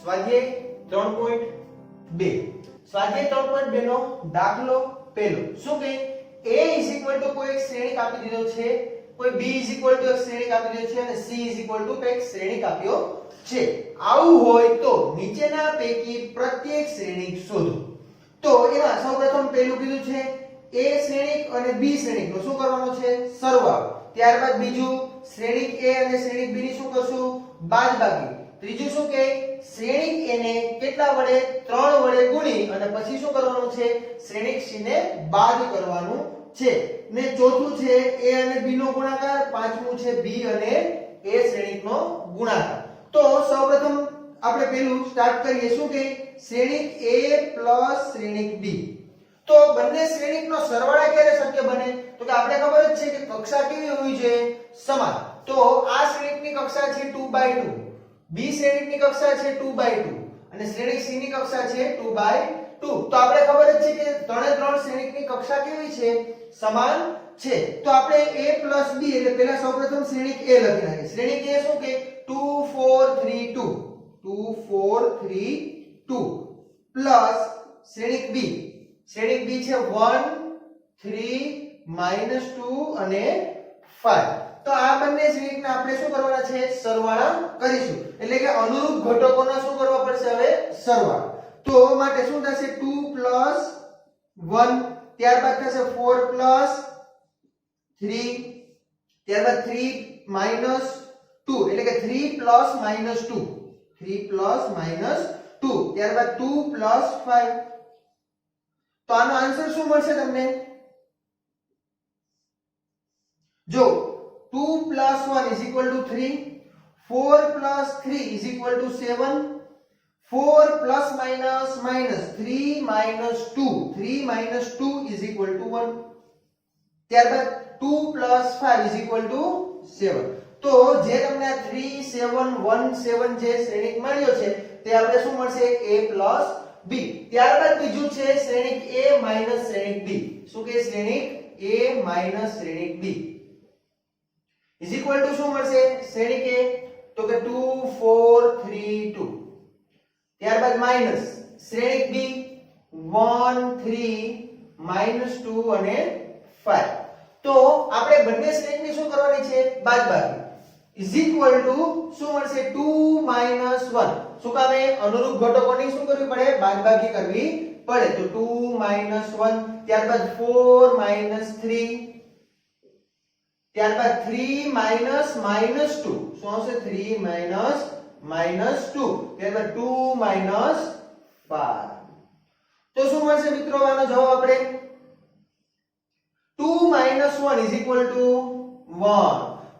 સ્વાધ્યાય 3.2 સ્વાધ્યાય 3.2 નો દાખલો પહેલો શું કહે a કોઈ એક શ્રેણિક આપી દીધો છે, કોઈ b એક શ્રેણિક આપી દીધો છે અને c એક શ્રેણિક આપ્યો છે. આવું હોય તો નીચેના પૈકી પ્રત્યેક શ્રેણિક શોધો. તો એમાં સૌપ્રથમ પહેલું કીધું છે a શ્રેણિક અને b શ્રેણિકનો શું કરવાનો છે? સરવાળો. ત્યારબાદ બીજું શ્રેણિક a અને શ્રેણિક b ની શું કરશું? બાદબાકી. ત્રીજું શું કે શ્રેણિક a ને કેટલા વડે? 3 વડે ગુણી અને પછી શું કરવાનું છે? શ્રેણિક c ને બાદ કરવાનું છે. ને ચોથું છે a અને b નો ગુણાકાર, પાંચમું છે b અને a શ્રેણિકનો ગુણાકાર. તો સૌપ્રથમ આપણે પહેલું સ્ટાર્ટ કરીએ. શું કે શ્રેણિક a શ્રેણિક b. તો બંને શ્રેણિકનો સરવાળા ક્યારે શક્ય બને? તો કે આપણે ખબર જ છે કે કક્ષા કેવી હોવી જોઈએ? સમાન. તો આ શ્રેણિકની કક્ષા છે 2/2, b શ્રેણિકની કક્ષા છે 2/2 અને શ્રેણિક c ની કક્ષા છે 2/2. તો આપણે ખબર જ છે કે ત્રણે ત્રણ શ્રેણિકની કક્ષા કેવી છે? સમાન છે. તો આપણે a b એટલે પહેલા સૌપ્રથમ શ્રેણિક a લખી નાખીએ. શ્રેણિક a શું કે 2 4 3 2 2 4 3 2 પ્લસ શ્રેણિક b. શ્રેણિક b છે 1 3 -2 અને 5. તો આ બંને શ્રેણિકના આપણે શું કરવાના છે? સરવાળા કરીશું. એટલે કે અનુરૂપ ઘટકોના શું કરવા પડશે હવે? સરવાળા. તો માટે શું થશે? 2 + 1, ત્યારબાદ થશે 4 + 3, ત્યારબાદ 3 - 2 એટલે કે 3 + -2, 3 + -2, ત્યારબાદ 2 + 5. તો આનો આન્સર શું મળશે તમને? જો 2 + 1 = 3, 4 + 3 = 7, 4 ± -3 - 2, 3 - 2 = 1, ત્યારબાદ 2 + 5 = 7. તો જે તમને આ 3 7 1 7 જે શ્રેણિક મળ્યો છે તે આપણે શું મળશે? a + b. ત્યારબાદ બીજું છે શ્રેણિક a - શ્રેણિક b. શું કે શ્રેણિક a - શ્રેણિક b શું મળશે? શ્રેણિક a તો કે 2 4 3 2, ત્યારબાદ માઈનસ શ્રેણિક b 1 3 -2 અને 5. તો આપણે બંને શ્રેણિકની શું કરવાની છે? બાદબાકી. શું મળશે? 2 - 1. શું કામે? અનુરૂપ ઘટકોની શું કરવી પડે? બાદબાકી કરવી પડે. તો 2 - 1, ત્યારબાદ 4 - 3, ત્યારબાદ 3 - -2. શું આવશે? 3 - -2, ત્યારબાદ 2 - 5. તો શું મળશે મિત્રો આનો જવાબ? આપણે 2 - 1 = 1,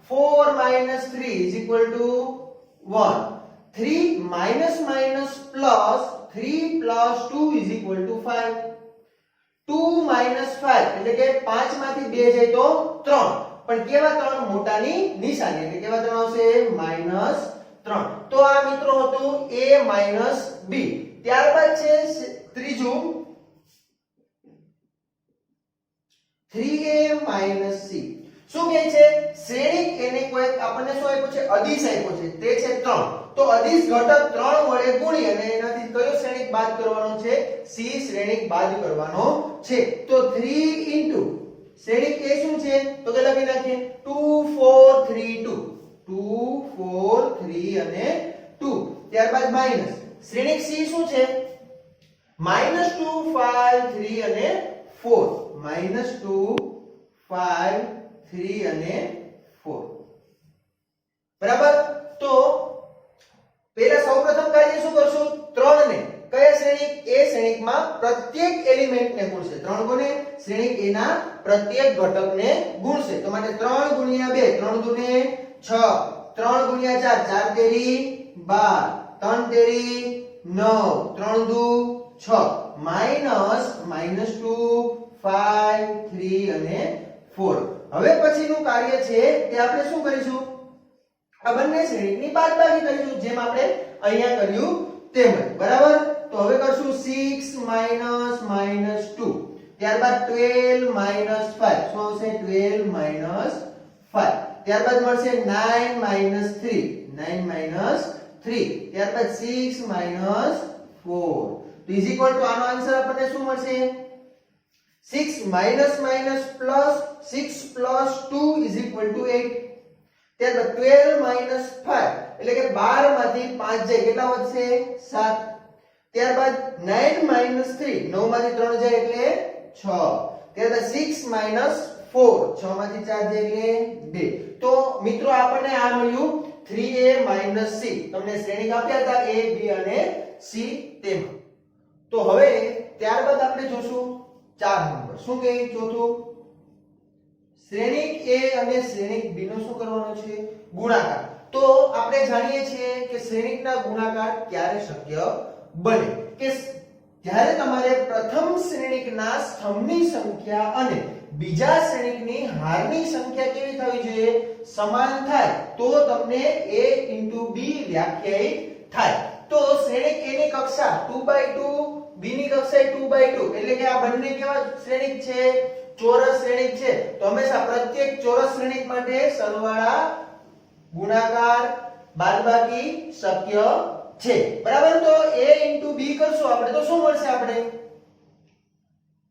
4 - 3 = 1, 3 - plus 3 + 2 = 5, 2 - 5 એટલે કે 5 માંથી 2 જાય તો 3. પણ કેવા 3? મોટાની નિશાની. એટલે કેવા 3 આવશે? -3. તો આ મિત્રો હતું a - b. ત્યારબાદ છે ત્રીજું 3a - c. શું કહે છે? શ્રેણિક એને કોઈ આપણને શું આપ્યું છે? અદિશ આપ્યો છે. તે છે 3. તો અદિશ ઘટક 3 વડે ગુણી અને એનાથી કયો શ્રેણિક બાદ કરવાનો છે? c શ્રેણિક બાદ કરવાનો છે. તો 3 શ્રેણિક a શું છે? તો કે લખી નાખીએ 2 4 3 2, 2 4 3 અને 2, ત્યારબાદ માઈનસ શ્રેણિક c શું છે? -2 5 3 અને 4, -2 5 3 અને 4. બરાબર. તો પહેલા સૌપ્રથમ કાર્ય શું કરશું? 3 ને કયા શ્રેણિક? a શ્રેણિકમાં પ્રત્યેક એલિમેન્ટને ગુણશે. 3 કોને? શ્રેણિક a ના પ્રત્યેક ઘટકને ગુણશે. તો માટે 3 × 2 3 દુ ને 6, 3 × 4 4 તેરી 12, 3 તેરી 9, 3 દુ 6, -2 5 3 અને 4. હવે પછીનું કાર્ય છે તે આપણે શું કરીશું? આ બંને શ્રેણિકની બાદબાકી કરીશું, જેમ આપણે અહીંયા કર્યું તેમ. બરાબર. તો હવે કરશું 6 -2, ત્યારબાદ 12 - 5. શું આવશે? 12 - 5. ત્યારબાદ મળશે 9 - 3, 9 - 3, 3 ત્યારબાદ 6 4 તો ઇઝ ઇક્વલ ટુ આનો આન્સર આપણને શું મળશે 6 minus minus plus 6 plus 2 is equal to 8 ત્યારબાદ 12 માઈનસ 5 એટલે કે 12 માંથી 5 જાય કેટલા વધશે 7 ત્યારબાદ 9 માઈનસ 3 9 માંથી 3 જાય એટલે 6 ત્યારબાદ 6 માઈનસ 4 6 માંથી 4 જાય એટલે 2 તો મિત્રો આપણને આ મળ્યું 3a માઈનસ c તમને શ્રેણિક આપ્યા હતા a b અને c તેમાં તો હવે ત્યારબાદ આપણે જોશું 4 નંબર શું કહે ચોથું શ્રેણિક a અને શ્રેણિક b નો શું કરવાનો છે ગુણાકાર તો આપણે જાણીએ છીએ કે શ્રેણિકના ગુણાકાર ક્યારે શક્ય બને કે જ્યારે તમારે પ્રથમ શ્રેણિકના સ્તંભની સંખ્યા અને બીજા શ્રેણિકની હારની સંખ્યા કેવી થવી જોઈએ સમાન થાય તો તમને a * b વ્યાખ્યાયિત થાય તો શ્રેણિક a ની કક્ષા 2/2 b ની કક્ષા 2/2 એટલે કે આ બંને કેવા શ્રેણિક છે ચોરસ શ્રેણિક છે તો હંમેશા પ્રત્યેક ચોરસ શ્રેણિક માટે સરવાળા ગુણાકાર બાદબાકી શક્ય છે બરાબર તો a * b કરશું આપણે તો શું મળશે આપણે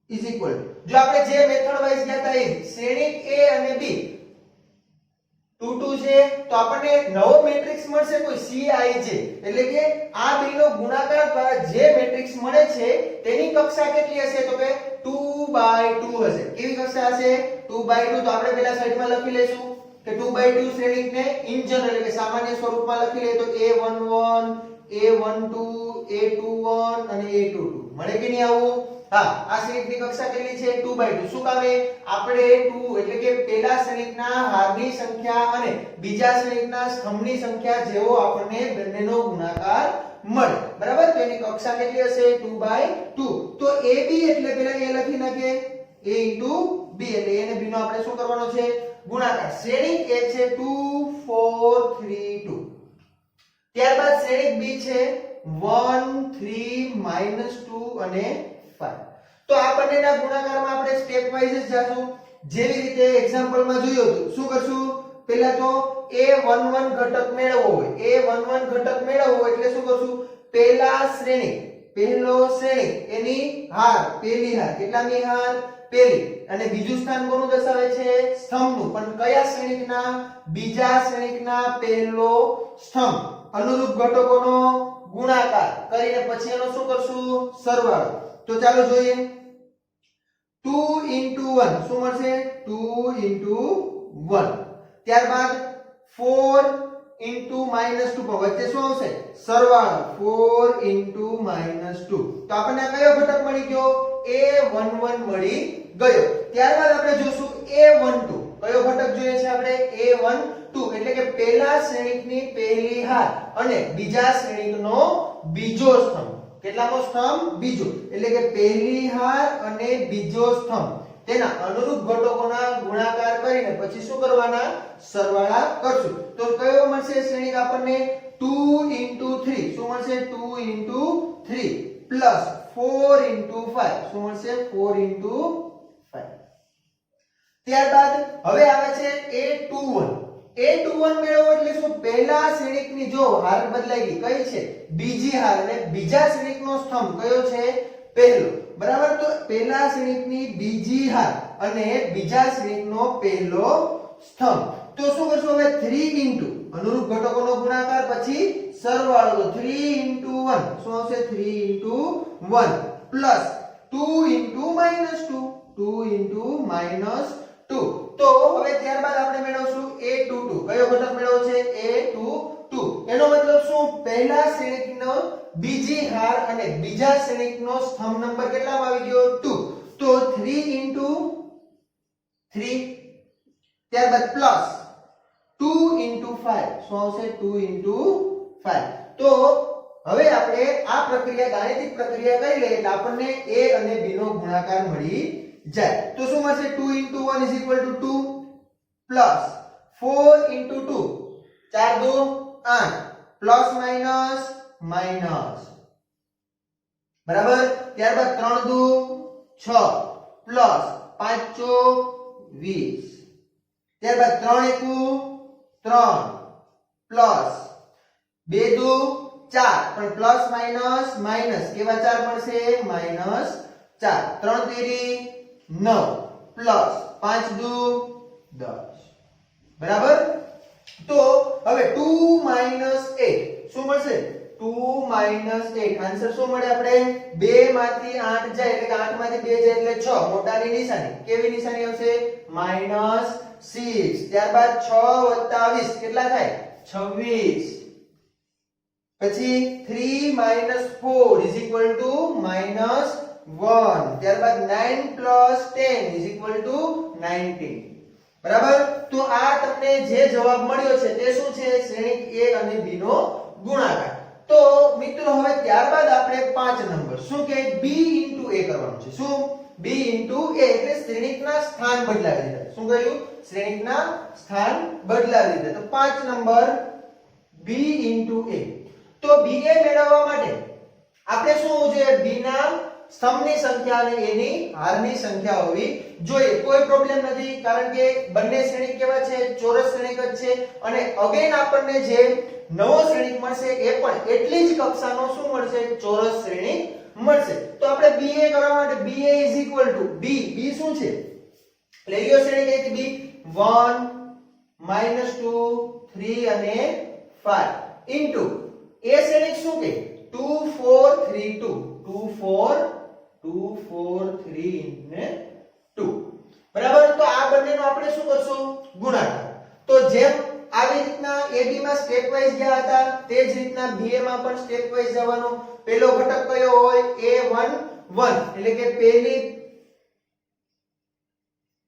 ઇઝ ઇક્વલ જો આપણે જે મેથડ વાઇઝ ગયા હતા એ શ્રેણિક a અને b 2 2 છે તો આપણને નવો મેટ્રિક્સ મળશે કોઈ cij એટલે કે આ બે નો ગુણાકાર દ્વારા જે મેટ્રિક્સ મળે છે તેની કક્ષા કેટલી હશે તો કે 2/2 હશે કેવી કક્ષા હશે 2/2 તો આપણે પહેલા સાઈડમાં લખી લેશું કે 2/2 શ્રેણિકને ઇન જનરલ એટલે કે સામાન્ય સ્વરૂપમાં લખી લઈએ તો a11 a12 a21 અને a22 મળે કે નહીં આવું હા આ શ્રેણિકની કક્ષા કેટલી છે 2/2 શું કામે આપણે 2 એટલે કે પહેલા શ્રેણિકના હારની સંખ્યા અને બીજા શ્રેણિકના સ્તંભની સંખ્યા જેવો આપણને બંનેનો ગુણાકાર મળે બરાબર તો એની કક્ષા કેટલી હશે 2/2 તો ab એટલે પહેલા a લખી નાખીએ a * b એટલે a અને b નો આપણે શું કરવાનો છે ગુણાકાર શ્રેણિક a છે 2 4 3 2 ત્યારબાદ શ્રેણિક b છે 1 3 -2 અને 5 તો આ બંનેના ગુણાકારમાં આપણે સ્ટેપ વાઇઝ જ જાશું જેવી રીતે એક્ઝામ્પલમાં જોયું હતું શું કરશું પહેલા તો a11 ઘટક મેળવવો હોય a11 ઘટક મેળવવો એટલે શું કરશું પહેલા શ્રેણિક પહેલો શ્રેણિક એની હાર પહેલી હાર કેટલામી હાર પહેલી અને બીજું સ્થાન કોનું દર્શાવે છે સ્તંભનું પણ કયા શ્રેણિકના બીજા શ્રેણિકના પહેલો સ્તંભ અનુરૂપ ઘટકોનો ગુણાકાર કરીને પછી એનો શું કરશું સરવાળો તો ચાલો જોઈએ 2 * 1 શું મળશે 2 * 1 ત્યારબાદ 4 * -2 પર વચ્ચે શું આવશે સરવાળો 4 * -2 તો આપણને કયો ઘટક મળી ગયો a11 મળી ગયો ત્યારબાદ આપણે જોશું a12 કયો ઘટક જોઈએ છે આપણે a12 એટલે કે પહેલા શ્રેણિકની પહેલી હાર અને બીજા શ્રેણિકનો બીજો સ્તંભ કેટલામો સ્તંભ બીજો એટલે કે પહેલી હાર અને બીજો સ્તંભ તેના અનુરૂપ ઘટકોના ગુણાકાર કરીને પછી શું કરવાના સરવાળા કરશું તો કયો મળશે શ્રેણિક આપણને 2 * 3 શું મળશે 2 * 3 પ્લસ 4 * 5 શું મળશે 4 * 5 ત્યારબાદ હવે આવે છે a21 મેળવો એટલે શું પહેલા શ્રેણિકની જો હાર બદલાઈ ગઈ કઈ છે બીજી હાર અને બીજા શ્રેણિકનો સ્તંભ કયો છે પહેલો બરાબર તો પહેલા શ્રેણિકની બીજી હાર અને બીજા શ્રેણિકનો પહેલો સ્તંભ તો શું કરશું હવે 3 અનુરૂપ ઘટકોનો ગુણાકાર પછી સરવાળો તો 3 * 1 શું આવશે 3 * 1 પ્લસ 2 * -2 તો હવે ત્યારબાદ આપણે મેળવશું a22 કયો ઘટક મેળવવો છે a22 એનો મતલબ શું પહેલા શ્રેણિકનો બીજી હાર અને બીજા શ્રેણિકનો સ્તંભ નંબર કેટલામાં આવી ગયો 2 તો 3 * 3 ત્યારબાદ પ્લસ 2 * 5 શું આવશે 2 * 5 તો હવે આપણે આ પ્રક્રિયા ગાણિતિક પ્રક્રિયા કરી લઈએ એટલે આપણને a અને b નો ગુણાકાર મળી જાય તો શું મળશે 2 * 1 = 2 પ્લસ 4 * 2 4 2 8 પ્લસ માઈનસ માઈનસ બરાબર ત્યારબાદ 3 2 6 પ્લસ 5 4 20 ત્યારબાદ 3 1 3 પ્લસ 2 દુ 4 પણ પ્લસ માઈનસ માઈનસ કેવા 4 મળશે માઈનસ 4 3 તેરી 9 પ્લસ 5 દુ 10 બરાબર તો હવે 2 8 શું મળશે 2 8 આન્સર શું મળે આપણે 2 માંથી 8 જાય એટલે કે 8 માંથી 2 જાય એટલે 6 મોટાની નિશાની કેવી નિશાની આવશે -6 ત્યારબાદ 6 + 20 કેટલા થાય 26 પછી 3 - 4 = -1 ત્યારબાદ 9 + 10 = 19 બરાબર તો આ તમને જે જવાબ મળ્યો છે તે શું છે શ્રેણિક a અને b નો ગુણાકાર તો મિત્રો હવે ત્યારબાદ આપણે 5 નંબર શું કે b * a કરવાનું છે શું b * a એટલે શ્રેણિકના સ્થાન બદલાવી દીધા શું કર્યું શ્રેણિકના સ્થાન બદલાવી દીધા તો 5 નંબર b * a તો ba મેળવવા માટે આપણે શું હોવું જોઈએ b ના સ્તંભની સંખ્યા અને a ની હારની સંખ્યા હોવી જોઈએ કોઈ પ્રોબ્લેમ નથી કારણ કે બંને શ્રેણિક કેવા છે ચોરસ શ્રેણિક જ છે અને અગેન આપણને જે નવો શ્રેણિક મળશે એ પણ એટલી જ કક્ષાનો શું મળશે ચોરસ શ્રેણિક મળશે તો આપણે ba કરવા માટે ba = b શું છે લઈ લ્યો શ્રેણિક a થી b 1 -2 3 અને 5 ઇન્ટુ a શ્રેણિક શું કે 2 4 3 2 2 4 3 ને 2 બરાબર તો આ બંનેનો આપણે શું કરશું ગુણાકાર તો જેમ આવી રીતના ab માં સ્ટેપ વાઇઝ ગયા હતા તે જ રીતના ba માં પણ સ્ટેપ વાઇઝ જવાનું પહેલો ઘટક કયો હોય a1 1 એટલે કે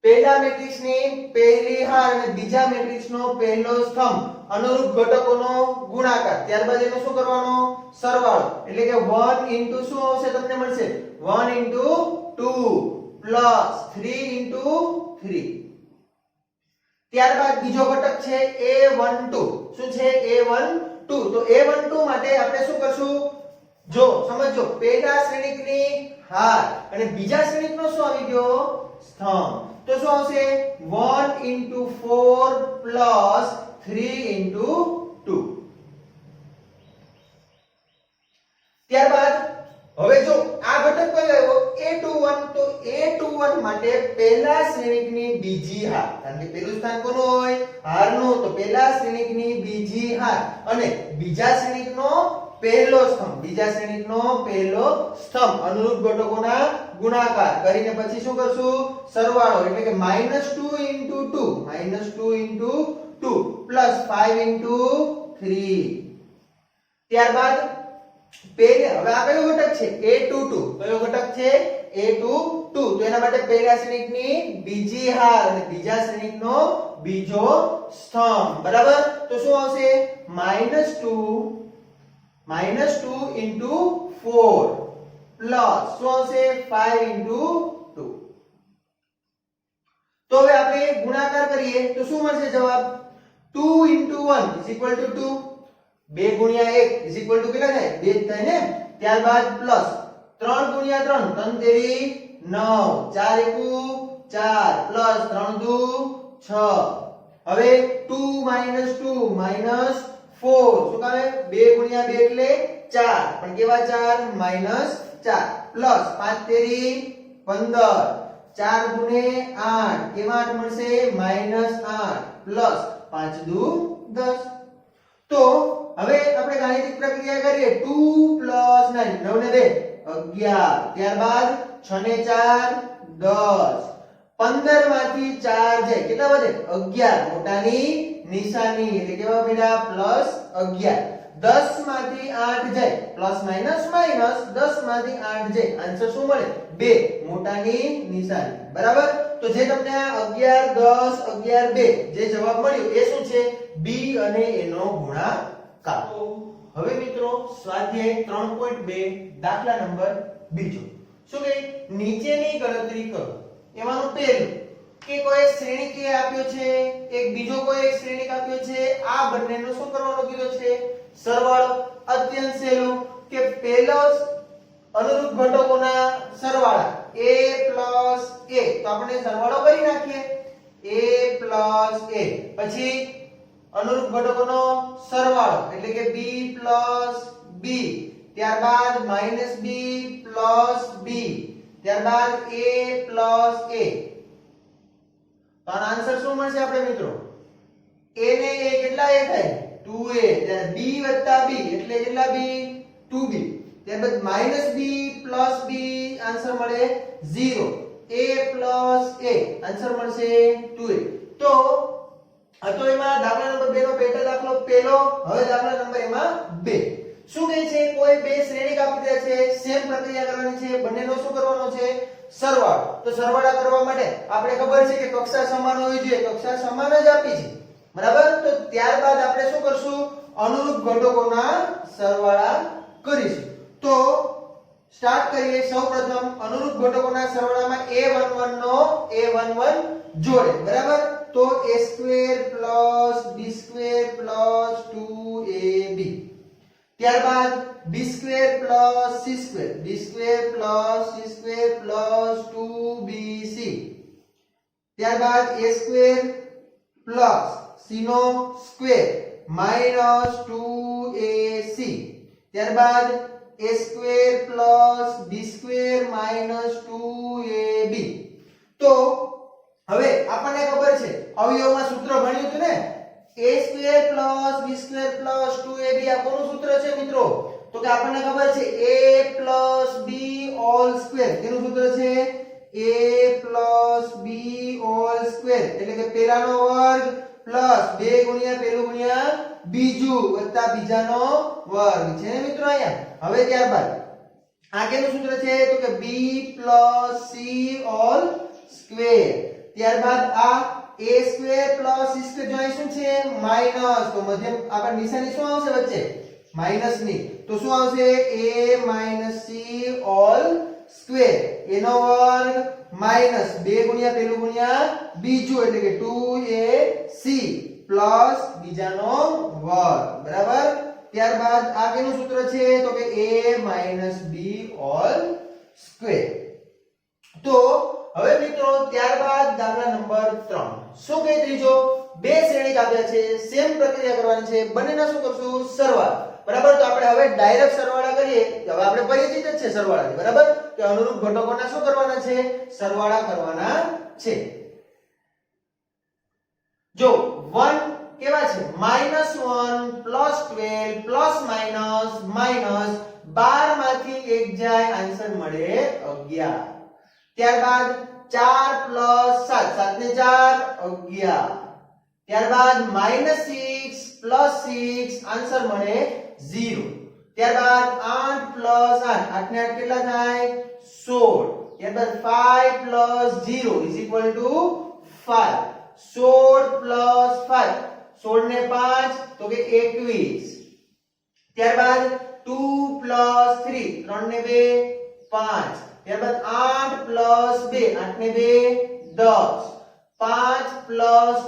પહેલા મેટ્રિક્સની પહેલી હાર અને બીજા મેટ્રિક્સનો પહેલો સ્તંભ અનુરૂપ ઘટકોનો ગુણાકાર ત્યારબાદ એનો શું કરવાનો સરવાળો એટલે કે 1 શું આવશે તમને મળશે 1 * 2 પ્લસ 3 * 3 ત્યારબાદ બીજો ઘટક છે a12 શું છે a12 તો a12 માટે આપણે શું કરશું જો સમજો પહેલા શ્રેણિકની હાર અને બીજા શ્રેણિકનો શું આવી ગયો સ્તંભ તો શું આવશે 1 * 4 પ્લસ 3 * 2 ત્યારબાદ હવે જો આ ઘટક કયો આવ્યો a21 તો a21 માટે પહેલા શ્રેણિકની બીજી હાર કારણ કે પહેલું સ્થાન કોનું હોય હારનું તો પહેલા શ્રેણિકની બીજી હાર અને બીજા શ્રેણિકનો પહેલો સ્તંભ અનુરૂપ ઘટકોના ગુણાકાર કરીને પછી શું કરશું સરવાળો એટલે કે -2 * 2 પ્લસ 5 * 3 ત્યારબાદ હવે આ કયો ઘટક છે a22 કયો ઘટક છે a22 તો એના માટે પહેલા શ્રેણિકની બીજી હાર અને બીજા શ્રેણિકનો બીજો સ્તંભ બરાબર તો શું આવશે -2 * 4 પ્લસ શું આવશે 5 * 2 તો હવે આપણે ગુણાકાર કરીએ તો શું મળશે જવાબ 2 * 1 = 2 2 * 1 કેટલા થાય 2 જ થાય ને ત્યારબાદ પ્લસ 3 * 3 3 તેરી 9 4 * 1 4 પ્લસ 3 દુ 6 હવે 2 - 2 - 4 શું કહે 2 * 2 એટલે 4 પણ કેવા 4 -4 પ્લસ 5 તેરી 15 4 * 8 કેવા 8 મળશે -8 પ્લસ 5 દુ 10 તો હવે આપણે ગાણિતિક પ્રક્રિયા કરીએ 2 + 9 9 ને 2 11 ત્યારબાદ 6 ને 4 10 15 માંથી 4 જાય કેટલા વધે 11 મોટાની નિશાની એટલે કેવા બેટા +11 10 માંથી 8 જાય પ્લસ માઈનસ 10 માંથી 8 જાય આન્સર શું મળે 2 મોટાની નિશાની બરાબર તો જે તમને 11 10 11 2 જે જવાબ મળ્યો એ શું છે b અને a નો ગુણાકાર હવે મિત્રો સ્વાધ્યાય 3.2 દાખલા નંબર બીજો શું કે નીચેની ગણતરી કરો એમાંનું પહેલું કે કોઈ શ્રેણિક a આપ્યો છે એક બીજો કોઈ એક શ્રેણિક આપ્યો છે આ બંનેનો શું કરવાનો કીધો છે સરવાળો અત્યંત સહેલું કે પહેલો અનુરૂપ ઘટકોના સરવાળા a + a તો આપણે સરવાળો કરી નાખીએ a + a પછી અનુરૂપ ઘટકોનો સરવાળો એટલે કે b b, ત્યારબાદ -b b, ત્યારબાદ a a. તો આનો આન્સર શું મળશે આપણે મિત્રો? a ને a કેટલા a થાય? 2a. ત્યારે b b એટલે કેટલા b? 2b. ત્યારબાદ -b b આન્સર મળે 0. a આન્સર મળશે 2a. તો એમાં દાખલા નંબર 2 નો પેટા દાખલો પહેલો, હવે દાખલા નંબર એમાં 2. શું કહે છે? કોઈ બે શ્રેણી કાપી દે છે, સેમ પ્રક્રિયા કરવાની છે, બંનેનો શું કરવાનો છે? સરવાળો. તો સરવાળા કરવા માટે આપણે ખબર છે કે કક્ષા સમાન હોવી જોઈએ, કક્ષા સમાન જ આપી છે, બરાબર? તો ત્યારબાદ આપણે શું કરશું? અનુરૂપ ઘટકોના સરવાળા કરીશું. તો સ્ટાર્ટ કરીએ. સૌપ્રથમ અનુરૂપ ઘટકોના સરવાળામાં a11 નો a11 જોડે, બરાબર? તો a² + b² + 2ab. ત્યારબાદ b² + c² + 2bc. ત્યારબાદ a² + c નો સ્ક્વેર -2ac. ત્યારબાદ a² + b² - 2ab. તો હવે આપણને ખબર છે અવયવમાં સૂત્ર ભણ્યું હતું ને, a² + b² + 2ab. આ કોનું સૂત્ર છે મિત્રો? તો કે આપણને ખબર છે a + b હોલ સ્ક્વેર. તેનું સૂત્ર છે a + b હોલ સ્ક્વેર એટલે કે પહેલાનો વર્ગ પ્લસ 2 ગુણ્યા પહેલું ગુણ્યા બીજું વત્તા બીજાનો વર્ગ છે ને મિત્રો અહીંયા. હવે ત્યારબાદ આ કેનું સૂત્ર છે? તો કે b + c હોલ સ્ક્વેર. ત્યારબાદ આ a² + c² જો અહીં શું છે? માઈનસ. તો મધ્યમ આગળ નિશાની શું આવશે વચ્ચે? માઈનસ ની. તો શું આવશે? a - c whole square. a નો વર્ગ માઈનસ 2 ગુણ્યા પહેલું ગુણ્યા બીજું એટલે કે 2ac પ્લસ બીજાનો વર્ગ, બરાબર? ત્યારબાદ આ કેનું સૂત્ર છે? તો કે a - b હોલ સ્ક્વેર. તો હવે મિત્રો ત્યારબાદ દાખલા નંબર 3. શું કહે? ત્રીજો, બે શ્રેણી કાપ્યા છે, સેમ પ્રક્રિયા કરવાની છે, બંનેના શું કરશું? સરવાળા, બરાબર? તો આપણે હવે ડાયરેક્ટ સરવાળા કરીએ. હવે આપણે પરિચિત જ છે સરવાળાથી, બરાબર? કે અનુરૂપ ઘટકોના શું કરવાના છે? સરવાળા કરવાના છે. જો 1 કેવા છે? -1 +12 ± -12 માંથી 1 જાય, આન્સર મળે 11. ત્યારબાદ 4 + 7, 7 ને 4 11. ત્યારબાદ -6 + 6 આન્સર મળે 0. ત્યારબાદ 8 + 8, 8 ને 8 કેટલા થાય? 16. ત્યારબાદ 5 + 0 = 5. 16 + 5, 16 ને 5 તો કે 21. ત્યારબાદ 2 + 3, 3 ને 2 5. ત્યારબાદ 8 + 2, 8 ને 2 10. 5 +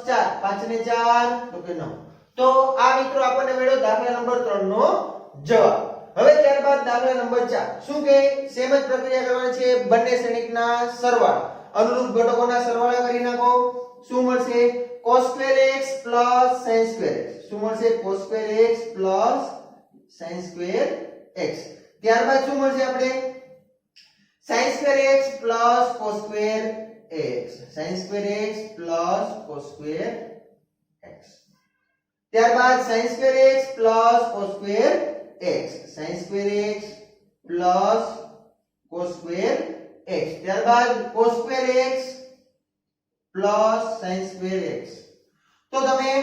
4, 5 ને 4 તો કે 9. તો આ મિત્રો આપણને મળ્યો દાખલા નંબર 3 નો જવાબ. હવે ત્યારબાદ દાખલા નંબર 4. શું કહે? સેમ જ પ્રક્રિયા કરવાની છે, બંને શ્રેણીકના સરવાળા. અનુરૂપ ઘટકોના સરવાળા કરી નાખો. શું મળશે? cos²x + sin²x. શું મળશે? cos²x + sin²x. ત્યારબાદ શું મળશે આપણે? sin²x + cos²x. sin²x + cos²x. ત્યારબાદ sin²x + cos²x. sin²x + cos²x. ત્યારબાદ cos²x + sin²x. તો તમે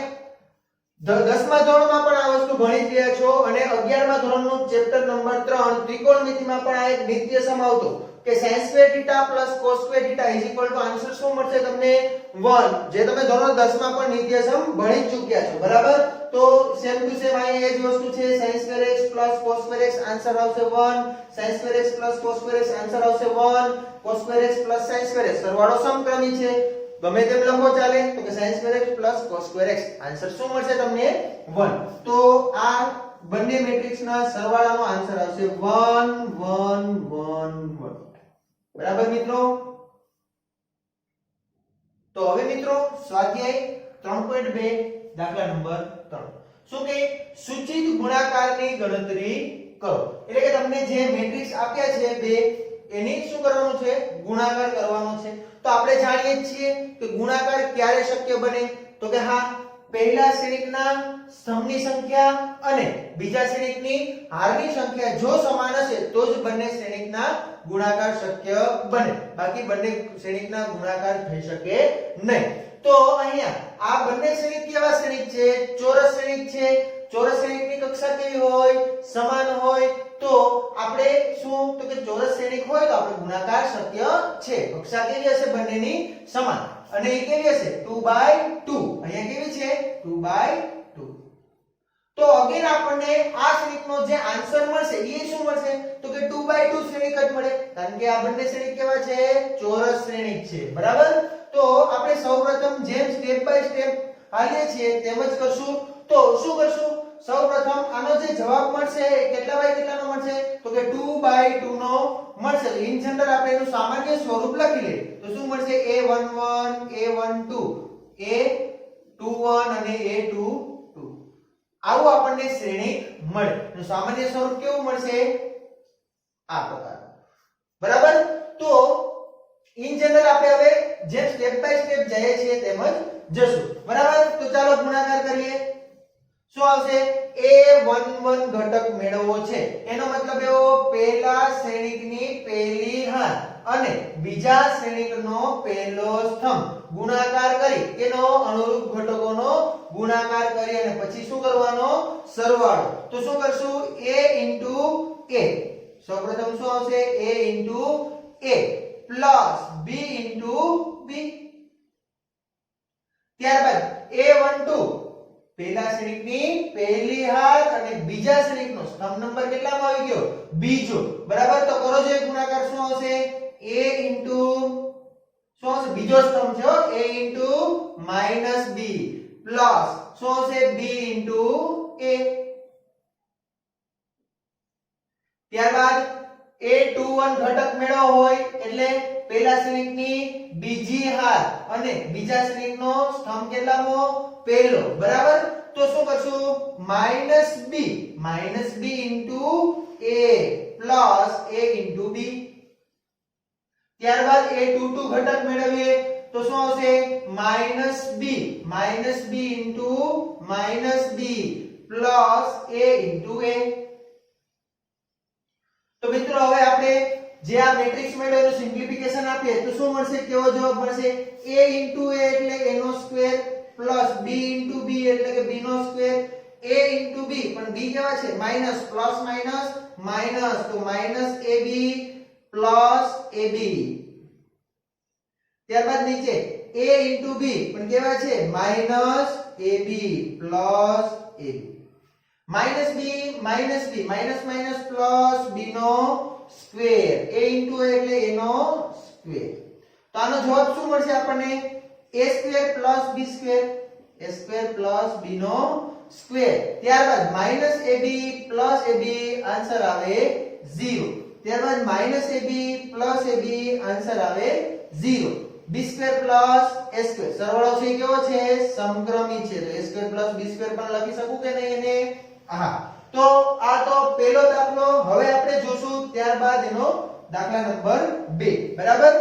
10મા ધોરણમાં પણ આ વસ્તુ ભણી જ રહ્યા છો અને 11મા ધોરણનું ચેપ્ટર નંબર 3 ત્રિકોણમિતિમાં પણ આ એક નિત્યસમ આવતો કે sin² + cos² આન્સર શું મળશે તમને? 1. જે તમે ધોરણ 10માં પણ નિત્યસમ ભણી ચૂક્યા છો, બરાબર? તો સેમ ટુ સેમ અહીં એ જ વસ્તુ છે. sin²x + cos²x આન્સર આવશે 1. sin²x + cos²x આન્સર આવશે 1. cos²x + sin²x સરવાળો સમક્રમી છે, ગમે તેમ લખો ચાલે. તો કે sin²x + cos²x આન્સર શું મળશે તમને? 1. તો આ બંને મેટ્રિક્સના સરવાળાનો આન્સર આવશે 1 1 1 1. બરાબર મિત્રો? તો હવે મિત્રો સ્વાધ્યાય 3.2 દાખલા નંબર 3 શું કે સૂચિત ગુણાકારની ગણતરી કરો એટલે કે તમને જે મેટ્રિક્સ આપ્યા છે બે એની શું કરવાનું છે ગુણાકાર કરવાનો છે તો આપણે જાણીએ છીએ કે ગુણાકાર ક્યારે શક્ય બને તો કે હા પહેલા શ્રેણીકના સ્તંભની સંખ્યા અને બીજા શ્રેણીકની હારની સંખ્યા જો સમાન હશે તો જ બંને શ્રેણીકના ગુણાકાર શક્ય બને બાકી બંને શ્રેણીકના ગુણાકાર થઈ શકે નહીં તો અહીંયા આ બંને શ્રેણીક કેવા શ્રેણીક છે ચોરસ શ્રેણીક છે ચોરસ શ્રેણીકની કક્ષા કેવી હોય સમાન હોય તો આપણે શું તો કે ચોરસ શ્રેણીક હોય તો આપણે ગુણાકાર શક્ય છે કક્ષા કેવી હશે બંનેની સમાન અને એ કેવી હશે 2/2 અહીંયા કેવી છે 2/2 તો અગેન આપણને આ શ્રેણીકનો જે આન્સર મળશે એ શું મળશે તો કે 2/2 શ્રેણીક જ મળે કારણ કે આ બંને શ્રેણીક કેવા છે ચોરસ શ્રેણીક છે બરાબર તો આપણે સૌપ્રથમ જેમ સ્ટેપ બાય સ્ટેપ હાલીએ છીએ તેમ જ કરશું તો શું કરશું સૌપ્રથમ આનો જે જવાબ મળશે એ કેટલા બાય કેટલાનો મળશે તો કે 2/2 નો મળશે ઇન જનરલ આપણે એનું સામાન્ય સ્વરૂપ લખી લઈએ તો શું મળશે a11 a12 a21 અને a22 આવું આપણને શ્રેણી મળે તો સામાન્ય સ્વરૂપ કેવું મળશે આ પ્રકાર બરાબર તો ઇન જનરલ આપણે હવે જે સ્ટેપ બાય સ્ટેપ જઈએ છીએ તેમ જ જશું બરાબર તો ચાલો ગુણાકાર કરીએ શું આવશે a11 ઘટક મેળવવો છે એનો મતલબ એવો પહેલા શ્રેણીકની પહેલી હાર અને બીજા શ્રેણીકનો પહેલો સ્તંભ ગુણાકાર કરી તેનો અનુરૂપ ઘટકોનો ગુણાકાર કરી અને પછી શું કરવાનો સરવાળો તો શું કરશું a a સૌપ્રથમ શું આવશે a પ્લસ b b ત્યારબાદ a12 પહેલા શ્રેણીકની પહેલી હાર અને બીજા શ્રેણીકનો સ્તંભ નંબર કેટલામાં આવી ગયો બીજો બરાબર તો કરો જે ગુણાકાર શું આવશે a શું આવશે બીજો સ્તંભ છે a b પ્લસ શું આવશે b a ત્યારબાદ a21 ઘટક મેળવવો હોય એટલે પહેલા શ્રેણીકની બીજી હાર અને બીજા શ્રેણીકનો સ્તંભ કેટલામો પહેલો બરાબર તો શું કરશું -b a plus a b ત્યારબાદ a22 ઘટક મેળવીએ તો શું આવશે -b b પ્લસ a તો મિત્રો હવે આપણે જે આ મેટ્રિક્સ મેળવ્યો એનું સિમ્પ્લિફિકેશન આપીએ તો શું મળશે કેવો જવાબ મળશે a એટલે a નો સ્ક્વેર પ્લસ b એટલે કે b નો સ્ક્વેર a b પણ b કેવા છે માઈનસ પ્લસ માઈનસ તો માઈનસ ab પ્લસ ab ત્યારબાદ નીચે a b પણ કેવા છે minus ab plus ab minus b minus plus b નો સ્ક્વેર a એટલે a નો સ્ક્વેર તો આનો જવાબ શું મળશે આપણને a square plus b square b નો સ્ક્વેર ત્યારબાદ minus ab plus ab answer આવે 0 ત્યારબાદ minus ab plus ab answer આવે 0 b square plus a square સરવાળો છે કેવો છે સમક્રમી છે તો a square plus b square પણ લખી શકું કે નહીં એને હા તો આ તો પહેલો દાખલો હવે આપણે જોશું ત્યારબાદ એનો દાખલા નંબર 2 બરાબર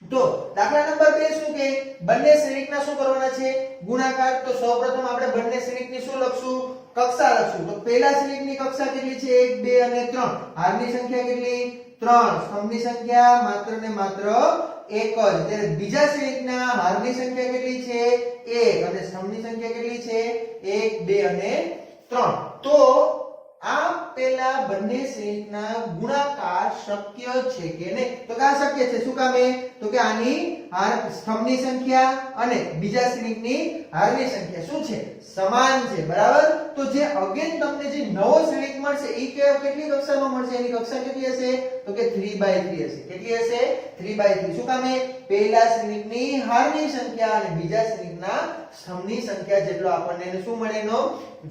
તો દાખલા નંબર 2 શું કે બંને શ્રેણીકના શું કરવાના છે ગુણાકાર તો સૌપ્રથમ આપણે બંને શ્રેણીકની શું લખશું કક્ષા લખશું તો પહેલા શ્રેણીકની કક્ષા કેટલી છે 1 2 અને 3 હારની સંખ્યા કેટલી 3 સ્તંભની સંખ્યા માત્ર ને માત્ર 1 જ ત્યારે બીજા શ્રેણીકના હારની સંખ્યા કેટલી છે 1 અને સ્તંભની સંખ્યા કેટલી છે 1 2 અને 3 તો આ પેલા બંને શ્રેણીકના ગુણાકાર શક્ય છે કે નહીં તો કા શક્ય છે શું કામે તો કે આની હાર સ્તંભની સંખ્યા અને બીજા શ્રેણીકની હારની સંખ્યા શું છે સમાન છે બરાબર તો જે અગેન તમને જે નવો શ્રેણીક મળશે એ કેટલી કક્ષાનો મળશે એની કક્ષા કેટલી હશે તો કે 3/3 હશે કેટલી હશે 3/3 શું કામે પહેલા શ્રેણીકની હારની સંખ્યા અને બીજા શ્રેણીકના સ્તંભની સંખ્યા જેટલો આપણને શું મળે એનો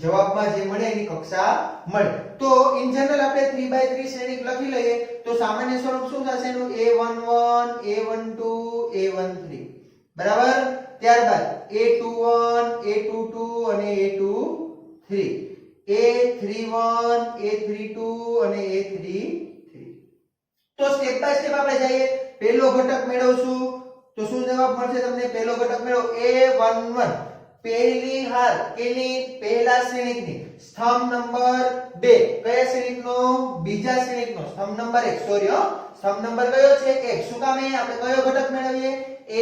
જવાબમાં જે મળે એની કક્ષા મળે તો ઇન જનરલ આપણે 3/3 શ્રેણીક લખી લઈએ તો સામાન્ય સ્વરૂપ શું થશે એનું a11 a12 a13 બરાબર ત્યારબાદ a21 a22 અને a23 a31 a32 અને a33 તો સ્ટેપ બાય સ્ટેપ આપણે જઈએ પહેલો ઘટક મેળવશું તો શું જવાબ મળશે તમને પહેલો ઘટક મેળવો a11 પહેલી હાર કેની પહેલા શ્રેણિકની સ્તંભ નંબર 2 કયા શ્રેણિકનો બીજા શ્રેણિકનો સ્તંભ નંબર 1 સોરી સ્તંભ નંબર કયો છે 1 શું કામ આપણે કયો ઘટક મેળવીએ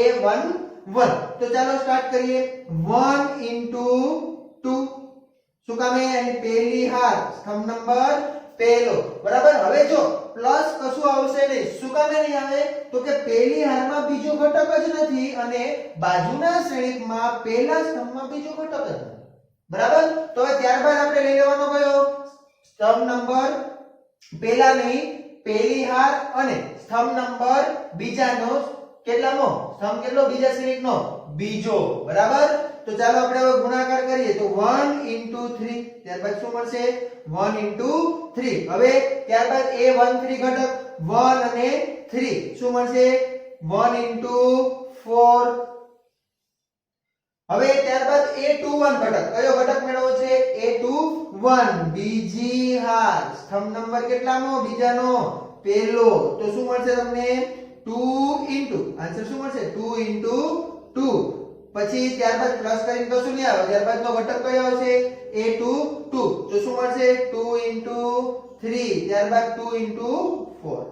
a11 તો ચાલો સ્ટાર્ટ કરીએ 1 into 2 શું કામ અહીં પહેલી હાર સ્તંભ નંબર પહેલો બરાબર હવે જો પ્લસ કશું આવશે નહીં શું કામ નહીં આવે તો કે પહેલી હારમાં બીજો ઘટક જ નથી અને બાજુના શ્રેણિકમાં પહેલા સ્તંભમાં બીજો ઘટક જ નથી બરાબર તો હવે ત્યારબાદ આપણે લઈ લેવાનો કયો સ્તંભ નંબર પહેલા નહીં પહેલી હાર અને સ્તંભ નંબર બીજાનો કેટલામો સ્તંભ કેટલો બીજા શ્રેણિકનો બીજો બરાબર તો ચાલો આપણે હવે ગુણાકાર કરીએ તો 1 into 3 ત્યારબાદ શું મળશે 1 into 3 હવે ત્યારબાદ a13 ઘટક 1 અને 3 શું મળશે 1 into 4 હવે ત્યારબાદ a21 ઘટક કયો ઘટક મેળવવો છે a21 બીજી હાર સ્તંભ નંબર કેટલામો બીજાનો પહેલો તો શું મળશે તમને 2 into આન્સર શું મળશે 2 into 2 પછી ત્યારબાદ પ્લસ કરીને તો શું નહીં આવે ત્યારબાદનો ઘટક કયો આવશે a22 તો શું મળશે 2 into 3 ત્યારબાદ 2 into 4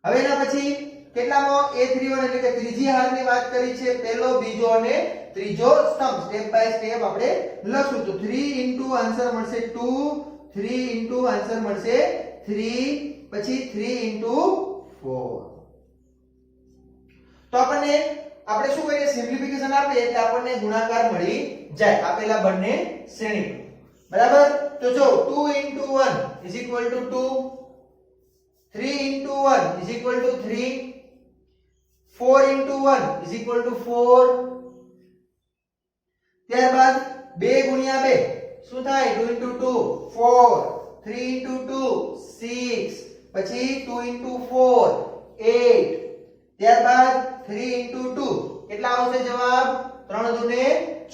હવે એના પછી કેટલામો a31 એટલે કે ત્રીજી હારની વાત કરી છે પહેલો બીજો અને ત્રીજો સ્તંભ સ્ટેપ બાય સ્ટેપ આપણે લખશું તો 3 into આન્સર મળશે 2 3 into આન્સર મળશે 3 પછી 3 into 4 તો આપણને આપણે શું કરીએ સિમ્પ્લિફિકેશન આપીએ એટલે આપણને ગુણાકાર મળી જાય આપેલા બંને શ્રેણી બરાબર તો જો 2 into 1 is equal to 2 3 into 1 is equal to 3 4 into 1 is equal to 4 ત્યારબાદ 2 ગુણ્યા 2 શું થાય 2 into 2 4 3 into 2 6 પછી 2 into 4 8 ત્યારબાદ 3 into 2 કેટલા આવશે જવાબ 3 દુને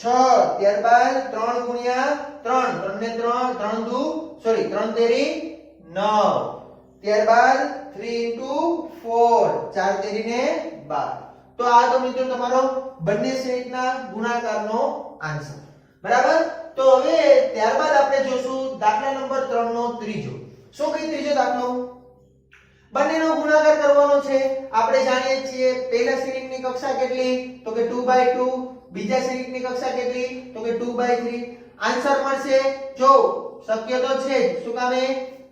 6 ત્યારબાદ 3 ગુણ્યા 3 3 ને 3 3 તેરી 9 ત્યારબાદ 3 into 4 4 તેરી ને 12 તો આ તો મિત્રો તમારો બંને શ્રેણીના ગુણાકારનો આન્સર બરાબર તો હવે ત્યારબાદ આપણે જોશું દાખલા નંબર 3 નો ત્રીજો શું કઈ ત્રીજો દાખલો બંનેનો ગુણાકાર કરવાનો છે આપણે જાણીએ છીએ પહેલા શ્રેણિકની કક્ષા કેટલી તો કે 2/2 બીજા શ્રેણિકની કક્ષા કેટલી તો કે 2/3 આન્સર મળશે જો શક્ય તો છે શું કામે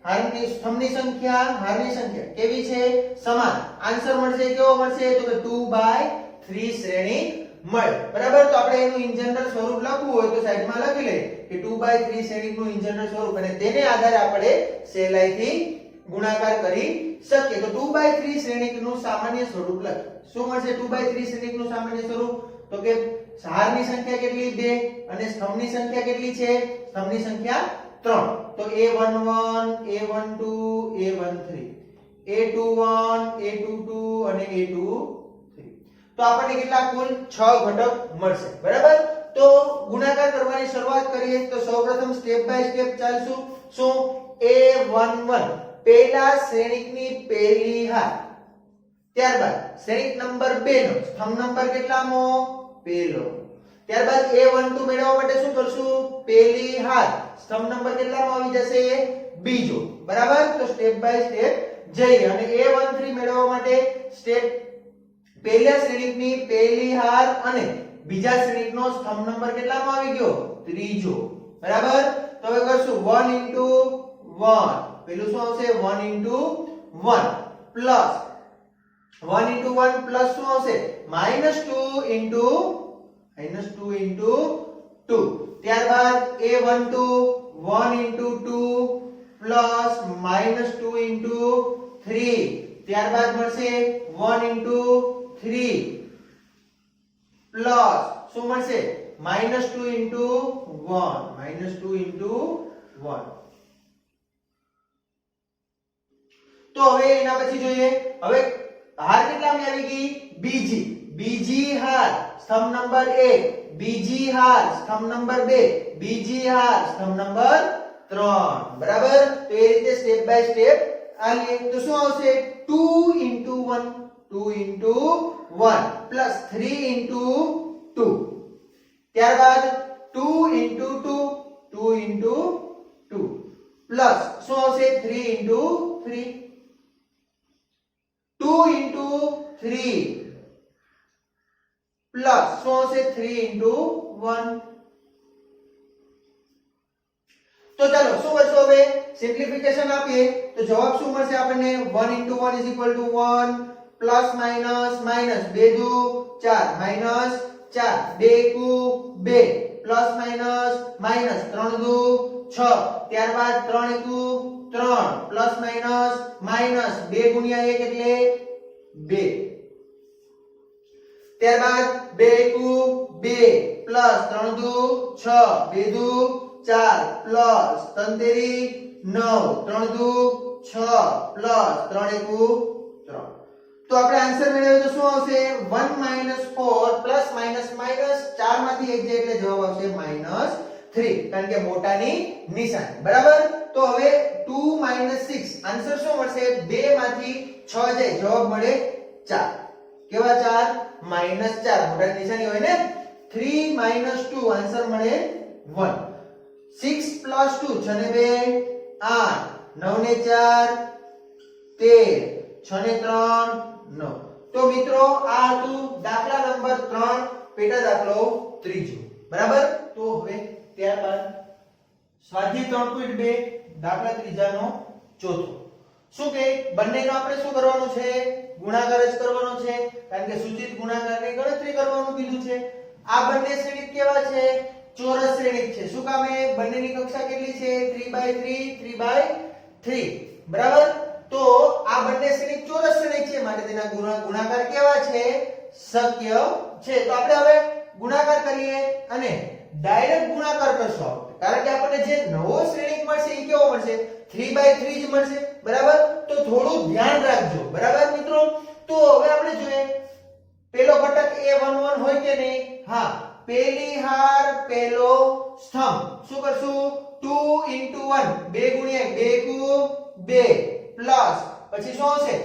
હારની સ્તંભની સંખ્યા હારની સંખ્યા કેવી છે સમાન આન્સર મળશે કેવો મળશે તો કે 2/3 શ્રેણિક મળે બરાબર તો આપણે એનું ઇન જનરલ સ્વરૂપ લખવું હોય તો સાઈડમાં લખી લઈએ કે 2/3 શ્રેણિકનું ઇન જનરલ સ્વરૂપ અને તેને આધારે આપણે સહેલાઈથી ગુણાકાર કરી શકીએ તો 2/3 શ્રેણિકનું સામાન્ય સ્વરૂપ લખીએ શું મળશે 2/3 શ્રેણિકનું સામાન્ય સ્વરૂપ તો કે હારની સંખ્યા કેટલી 2 અને સ્તંભની સંખ્યા કેટલી છે સ્તંભની સંખ્યા 3 તો a11 a12 a13 a21 a22 અને a23 તો આપણને કેટલા કુલ 6 ઘટક મળશે બરાબર તો ગુણાકાર કરવાની શરૂઆત કરીએ તો સૌપ્રથમ સ્ટેપ બાય સ્ટેપ ચાલશું શું a11 પહેલા શ્રેણિકની પહેલી હાર ત્યારબાદ શ્રેણિક નંબર 2 નો સ્તંભ નંબર કેટલામો પહેલો ત્યારબાદ a12 મેળવવા માટે શું કરશું પહેલી હાર સ્તંભ નંબર કેટલામો આવી જશે બીજો બરાબર તો સ્ટેપ બાય સ્ટેપ જઈએ અને a13 મેળવવા માટે સ્ટેપ પહેલા શ્રેણિકની પહેલી હાર અને બીજા શ્રેણિકનો સ્તંભ નંબર કેટલામો આવી ગયો ત્રીજો બરાબર તો હવે કરશું 1 into 1 પેલું શું આવશે 1 into 1 પ્લસ 1 into 1 પ્લસ શું આવશે -2 into 2 ત્યારબાદ a12 1 into 2 પ્લસ -2 into 3 ત્યારબાદ મળશે 1 into 3 પ્લસ શું મળશે -2 into 1 -2 into 1 તો હવે એના પછી જોઈએ હવે હાર કેટલામી આવી ગઈ બીજી બીજી હાર સ્તંભ નંબર 1, બીજી હાર સ્તંભ નંબર 2, બીજી હાર સ્તંભ નંબર 3. બરાબર? તો એ રીતે સ્ટેપ બાય સ્ટેપ આલીએ તો શું આવશે 2 into 1, 2 into 1 plus 3 into 2. ત્યારબાદ 2 into 2, 2 into 2 plus શું આવશે 3 into 3, 2 into 3 plus શું આવશે 3 into 1. તો ચાલો શું કરશો હવે સિમ્પ્લિફિકેશન આપીએ તો જવાબ શું મળશે આપણને 1 into 1 is equal to 1 plus minus minus 2 દુ 4 minus 4 2 કુ 2 plus minus minus 3 દુ 6 ત્યારબાદ 3 એકુ 3 plus minus minus 2 ગુણ્યા 1 એટલે 2 ત્યારબાદ 2 એકુ 2 plus 3 દુ 6 2 દુ 4 plus 3 તેરી 9 3 દુ 6 plus 3 એકુ 3. તો આપણે આન્સર મેળવ્યો તો શું આવશે 1 - 4 પ્લસ માઈનસ માઈનસ 4 માંથી 1 જાય એટલે જવાબ આવશે -3 કારણ કે મોટાની નિશાની. બરાબર? તો હવે 2 - 6 આન્સર શું મળશે 2 માંથી 6 જાય જવાબ મળે 4. કેવા 4? -4 મોટાની નિશાની હોય ને. 3 - 2 આન્સર મળે 1. 6 + 2 6 ને 2 8 9 ને 4 13 6 ને 3 9. તો મિત્રો આ હતું દાખલા નંબર 3 પેટા દાખલો ત્રીજો. બરાબર? તો હવે ત્યારબાદ સ્વાધ્યાય 3.2 દાખલા ત્રીજાનો ચોથો. શું કે બંનેનો આપણે શું કરવાનું છે ગુણાકાર જ કરવાનો છે કારણ કે સૂચિત ગુણાકારની ગણતરી કરવાનું કીધું છે. આ બંને શ્રેણિક કેવા છે ચોરસ શ્રેણિક છે. શું કામ એ બંનેની કક્ષા કેટલી છે 3/3 3/3. બરાબર? તો આ બંને શ્રેણિક ચોરસ શ્રેણિક છે માટે તેના ગુણાકાર કેવા છે શક્ય છે. તો આપણે હવે ગુણાકાર કરીએ અને ડાયરેક્ટ ગુણાકાર કરશો કારણ કે આપણને જે નવો શ્રેણિક મળશે એ કેવો મળશે 3/3 જ મળશે. બરાબર? તો થોડું ધ્યાન રાખજો. બરાબર મિત્રો? તો હવે આપણે જોઈએ પેલો ઘટક a11 હોય કે નહીં. હા, પેલી હાર પેલો સ્તંભ. શું કરશું 2 into 1 2 ગુણ્યા 2 કુ 2 પ્લસ પછી શું આવશે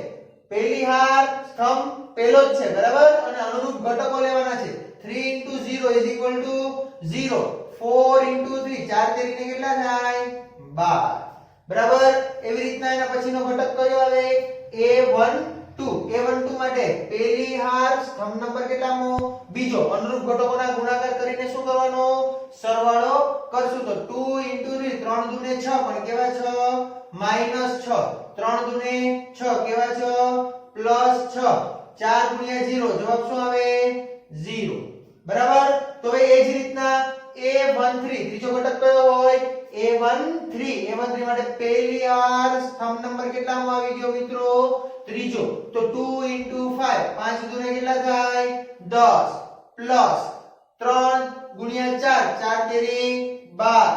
પેલી હાર સ્તંભ પેલો જ છે. બરાબર? અને અનુરૂપ ઘટકો લેવાના છે 3 into 0 is equal to 0 4 into 3 4 તેરી ને કેટલા થાય 12. બરાબર? એવી રીતના એના પછીનો ઘટક કયો આવે a12 માટે પેલી હાર સ્તંભ નંબર કેટલામો બીજો અનુરૂપ ઘટકોના ગુણાકાર કરીને શું કરવાનો સરવાળો કરશું તો 2 into 3 3 દુ ને 6 પણ કેવા 6 -6 3 દુ ને 6 કેવા 6 +6 4 ગુણ્યા 0 જવાબ શું આવે 0. બરાબર? તો હવે એ જ રીતના a13 ત્રીજો ઘટક કયો હોય a13 માટે પેલી હાર સ્તંભ નંબર કેટલામાં આવી ગયો મિત્રો ત્રીજો તો 2 into 5 5 દુ ને કેટલા થાય 10 પ્લસ 3 ગુણ્યા 4 4 તેરી 12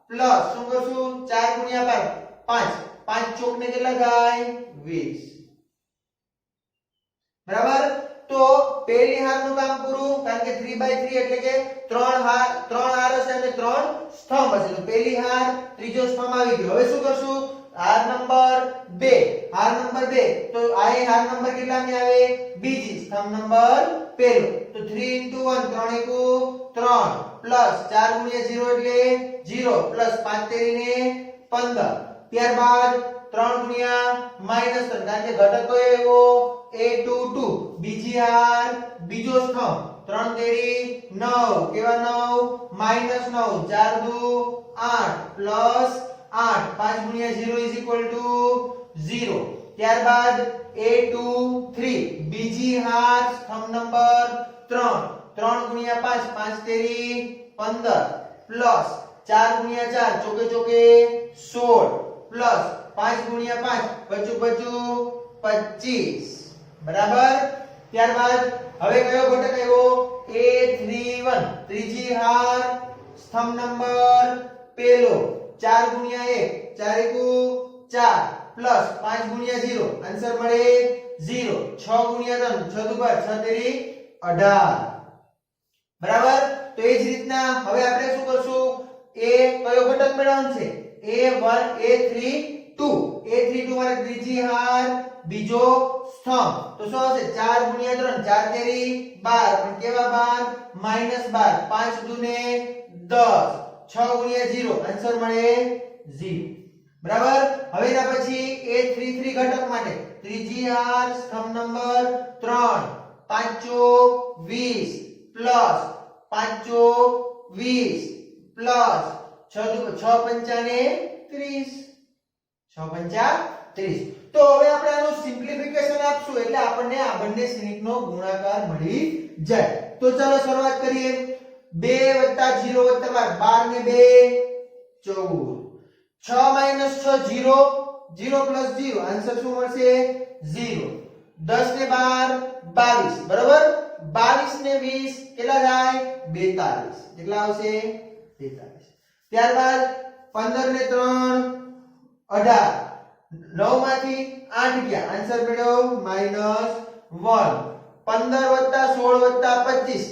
પ્લસ શું કરશું 4 ગુણ્યા 5 5 ચોક ને કેટલા થાય 20. બરાબર? તો પેલી હારનું કામ પૂરું કારણ કે 3/3 એટલે કે 3 હાર હશે અને 3 સ્તંભ હશે. તો પેલી હાર ત્રીજો સ્તંભ આવી ગયો. હવે શું કરશું હાર નંબર 2 તો આ હાર નંબર કેટલાની આવે બીજી સ્તંભ નંબર પહેલો તો 3 into 1 3 એકુ 3 પ્લસ 4 ગુણ્યા 0 એટલે 0 પ્લસ 5 તેરી ને 15. ત્યારબાદ 3 ગુણ્યા -3 કારણ કે ઘટક કયો એવો a22 બીજી હાર બીજો સ્તંભ 3 તેરી 9 કેવા 9 -9 4 દુ 8 પ્લસ 8 5 ગુણ્યા 0 is equal to 0. ત્યારબાદ a23 બીજી હાર સ્તંભ નંબર 3 3 ગુણ્યા 5 5 તેરી 15 પ્લસ 4 ગુણ્યા 4 ચોકે ચોકે 16 પ્લસ 5 ગુણ્યા 5 બચું 25. બરાબર? ત્યારબાદ હવે કયો ઘટક આવ્યો a31 ત્રીજી હાર સ્તંભ નંબર પહેલો 4 ગુણ્યા 1 4 એકુ 4 પ્લસ 5 ગુણ્યા 0 આન્સર મળે 0 6 ગુણ્યા 3 6 દુ 12 6 તેરી 18 બરાબર. તો એ જ રીતના હવે આપણે શું કરશું, a કયો ઘટક મેળવવાનો છે, a1 a32 a32 મારે ત્રીજી હાર બીજો સ્તંભ, તો શું આવશે 4 ગુણ્યા 3 4 તેરી 12, પણ કેવા 12 -12, 5 દુને 10, 6 ગુણ્યા 0 આન્સર મળે 0 બરાબર. હવે એના પછી a33 ઘટક માટે ત્રીજી હાર સ્તંભ નંબર 3 5 ચોક 20 પ્લસ 5 ચોક 20 પ્લસ 6 પંચાને 30, 6 પંચા 30. તો હવે આપણે આનું સિમ્પ્લિફિકેશન આપશું એટલે આપણને આ બંને શ્રેણીકનો ગુણાકાર મળી જાય. તો ચાલો શરૂઆત કરીએ. 2 + 0 + 12 ને 2 14, 6 - 6 0, 0 + 0 આન્સર શું મળશે 0. 10 ને 12 22 બરાબર. 22 ને 20 કેટલા થાય 42, કેટલા આવશે 42. ત્યારબાદ 15 ને 3 18, 9 માંથી 8 ગયા આન્સર મળ્યો -1. 15 + 16 + 25,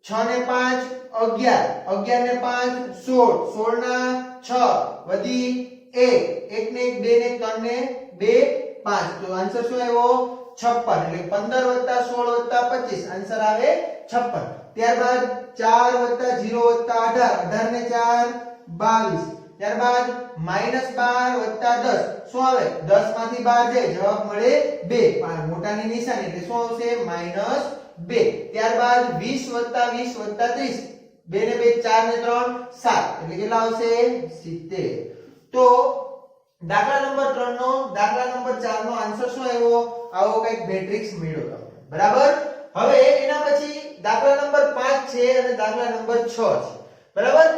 6 ને 5 11, 11 ને 5 16, 16 ના 6 વધી 1, 1 ને 1 2 ને 3 ને 2 5, તો આન્સર શું આવ્યો 56. એટલે 15 + 16 + 25 આન્સર આવે 56. ત્યારબાદ 4 + 0 + 18, 18 ને 4 22. ત્યારબાદ -12 + 10 શું આવે 10 માંથી 12 જાય જવાબ મળે 2, મોટાની નિશાની એટલે શું આવશે -2. ત્યારબાદ 20 + 20 + 30, 2 ને 2 4 ને 3 7, એટલે કેટલા આવશે 70. તો દાખલા નંબર 3 નો દાખલા નંબર 4 નો આન્સર શું આવ્યો, આવો કંઈક મેટ્રિક્સ મળ્યો તમને બરાબર. હવે એના પછી દાખલા નંબર 5 છે અને દાખલા નંબર 6 છે બરાબર.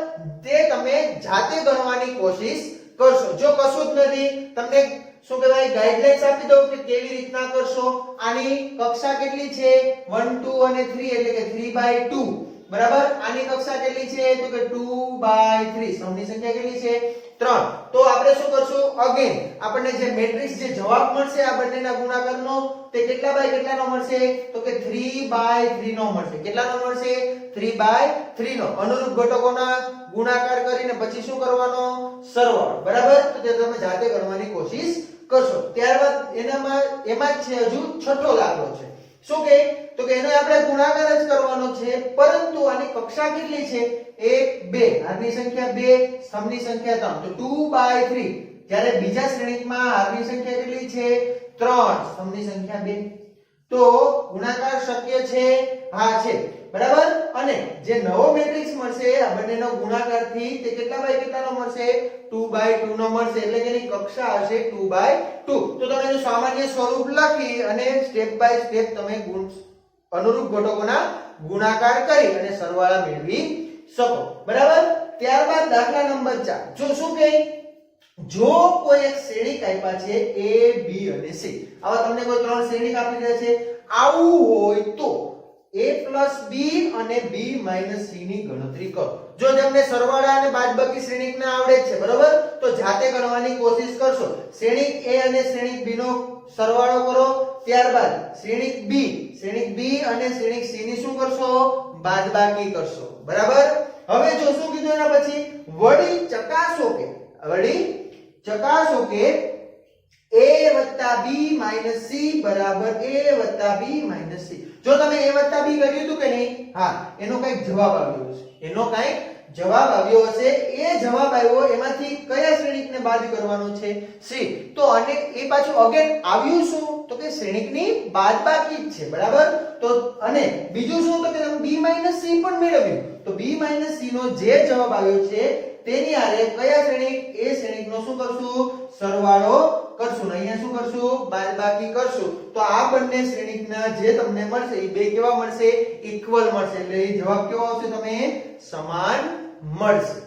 તે તમે જાતે ગણવાની કોશિશ કરશો. જો કશું જ નથી તમને શું કહેવાય ગાઈડલાઈન્સ આપી દઉં કે કેવી રીતના કરશો. આની કક્ષા કેટલી છે 1 2 અને 3 એટલે કે 3/2 બરાબર. આની કક્ષા કેટલી છે તો કે 2/3, સમની સંખ્યા કેટલી છે 3. તો આપણે શું કરશું અગેન આપણને જે મેટ્રિક્સ જે જવાબ મળશે આ બંનેના ગુણાકારનો તે કેટલા બાય કેટલાનો મળશે તો કે 3/3 નો મળશે. કેટલાનો મળશે 3/3 નો. અનુરૂપ ઘટકોના ગુણાકાર કરીને પછી શું કરવાનો સરવાળો બરાબર. તો તે તમે જાતે ગણવાની કોશિશ કરશો. ત્યારબાદ એમાં જ છે હજુ છઠ્ઠો દાખલો છે. શું કે તો કે એનો આપણે ગુણાકાર જ કરવાનો છે, પરંતુ આની કક્ષા કેટલી છે 1 2, હારની સંખ્યા 2, સ્તંભની સંખ્યા 3, તો 2/3. જ્યારે બીજા શ્રેણીકમાં હારની સંખ્યા કેટલી છે 3, સ્તંભની સંખ્યા 2. તો ગુણાકાર શક્ય છે હા છે બરાબર. અને જે નવો મેટ્રિક્સ મળશે આ બંનેનો ગુણાકારથી તે કેટલા બાય કેટલાનો મળશે 2/2 નો મળશે. એટલે કે એની કક્ષા હશે 2/2. તો તમે એનું સામાન્ય સ્વરૂપ લખી અને સ્ટેપ બાય સ્ટેપ તમે અનુરૂપ ઘટકોના ગુણાકાર કરી અને સરવાળા મેળવી શકો બરાબર. ત્યારબાદ દાખલા નંબર 4 જો શું કહે, જો કોઈ એક શ્રેણિક આપ્યા છે a b અને c, આવા તમને કોઈ ત્રણ શ્રેણિક આપી દે છે, આવું હોય તો a + b અને b - c ની ગણતરી કરો. જો તમને સરવાળા અને બાદબાકી શ્રેણિક ના આવડે છે બરાબર, તો જાતે ગણવાની કોશિશ કરશો. શ્રેણિક a અને શ્રેણિક b નો સરવાળો કરો, ત્યારબાદ શ્રેણિક b અને શ્રેણિક c ની શું કરશો બાદબાકી કરશો બરાબર. હવે જો શું કીધું એના પછી વળી ચકાસો કે a + b - c બરાબર a + b - c. જો તમે a + b કર્યું હતું કે નહીં, હા એનો કઈક જવાબ આવ્યો હશે, એનો કઈક જવાબ આવ્યો હશે. એ જવાબ આવ્યો એમાંથી કયા શ્રેણિકને બાદ કરવાનો છે c. તો અને એ પાછું અગેન આવ્યું શું તો કે શ્રેણિકની બાદબાકી જ છે બરાબર. તો અને બીજું શું તો કે તમે b - c પણ મેળવ્યું, તો b - c નો જે જવાબ આવ્યો છે તેની હારે કયા શ્રેણિક એ શ્રેણિકનો શું કરશું સરવાળો કરશું. અહીંયા શું કરશું બાદબાકી કરશું. તો આ બંને શ્રેણિકના જે તમને મળશે એ બે કેવા મળશે ઇક્વલ મળશે. એટલે એ જવાબ કેવો આવશે તમે સમાન મળશે